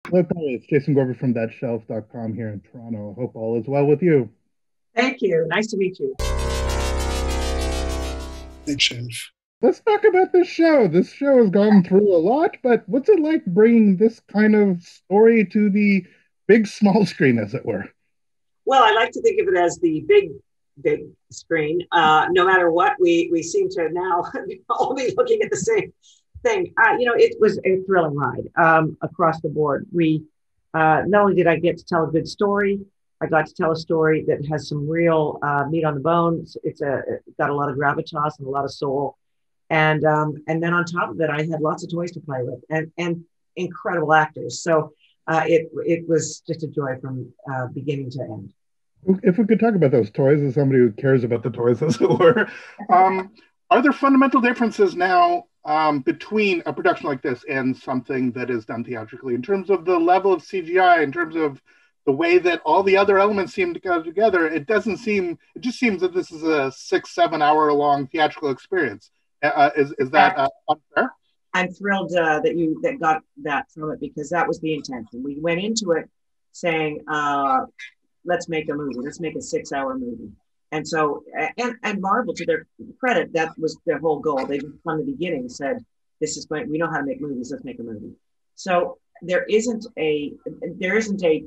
Hello, Kari. It's Jason Gorber from thatshelf.com here in Toronto. Hope all is well with you. Thank you. Nice to meet you. Big shelf. Let's talk about this show. This show has gone through a lot, but what's it like bringing this kind of story to the big small screen, as it were? Well, I like to think of it as the big screen. No matter what, we seem to now all be looking at the same thing. It was a thrilling ride across the board. We not only did I get to tell a good story, I got to tell a story that has some real meat on the bones. It's got a lot of gravitas and a lot of soul, and then on top of it, I had lots of toys to play with and incredible actors. So it was just a joy from beginning to end. If we could talk about those toys as somebody who cares about the toys, as it were, um, are there fundamental differences now between a production like this and something that is done theatrically in terms of the level of CGI, in terms of the way that all the other elements seem to go together? It just seems that this is a 6, 7 hour long theatrical experience. Is that unfair? I'm thrilled that you got that from it because that was the intention. We went into it saying, let's make a movie. Let's make a 6 hour movie. And so, and Marvel, to their credit, that was their whole goal. They from the beginning said, we know how to make movies. Let's make a movie. So there isn't a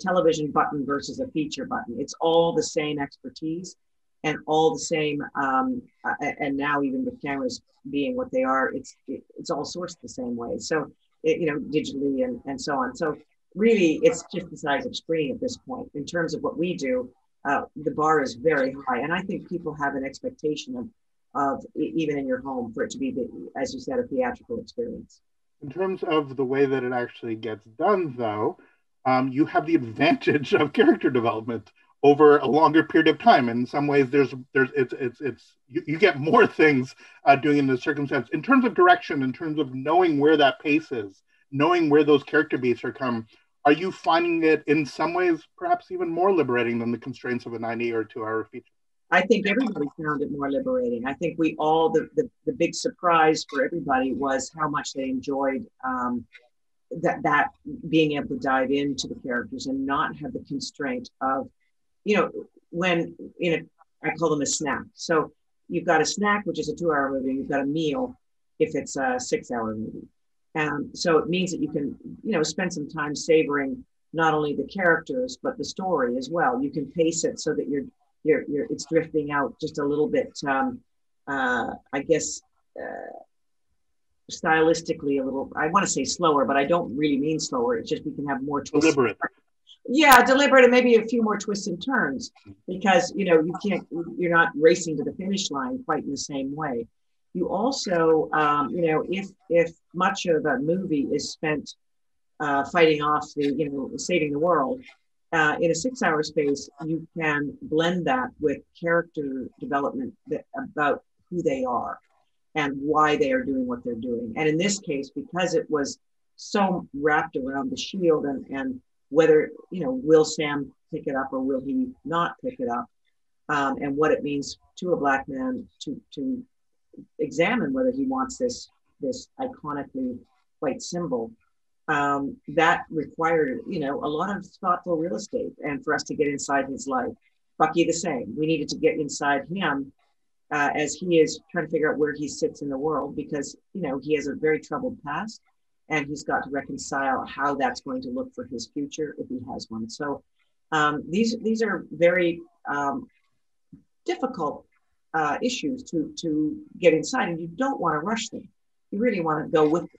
television button versus a feature button. It's all the same expertise and all the same. And now even with cameras being what they are, it's all sourced the same way. So, digitally and so on. So really, it's just the size of screen at this point. In terms of what we do, the bar is very high. And I think people have an expectation of even in your home for it to be, as you said, a theatrical experience. In terms of the way that it actually gets done, though, you have the advantage of character development over a longer period of time. In some ways, you get more things doing in the circumstance. In terms of direction, in terms of knowing where that pace is, knowing where those character beats are come, are you finding it in some ways perhaps even more liberating than the constraints of a 90 or 2 hour feature? I think everybody found it more liberating. I think we all, the big surprise for everybody was how much they enjoyed that being able to dive into the characters and not have the constraint of, when I call them a snack. So you've got a snack, which is a 2 hour movie. You've got a meal if it's a 6 hour movie. So it means that you can, spend some time savoring not only the characters, but the story as well. You can pace it so that it's drifting out just a little bit, I guess, stylistically a little, I want to say slower, but I don't really mean slower. It's just we can have more twists. Deliberate. Yeah, deliberate and maybe a few more twists and turns because, you're not racing to the finish line quite in the same way. You also, if much of a movie is spent fighting off saving the world, in a 6 hour space, you can blend that with character development about who they are and why they are doing what they're doing. And in this case, because it was so wrapped around the shield and whether, will Sam pick it up or will he not pick it up, and what it means to a Black man to examine whether he wants this iconically white symbol, that required a lot of thoughtful real estate and for us to get inside his life. Bucky the same. We needed to get inside him as he is trying to figure out where he sits in the world because he has a very troubled past and he's got to reconcile how that's going to look for his future if he has one. So these are very difficult issues to get inside, and you don't want to rush them. You really want to go with the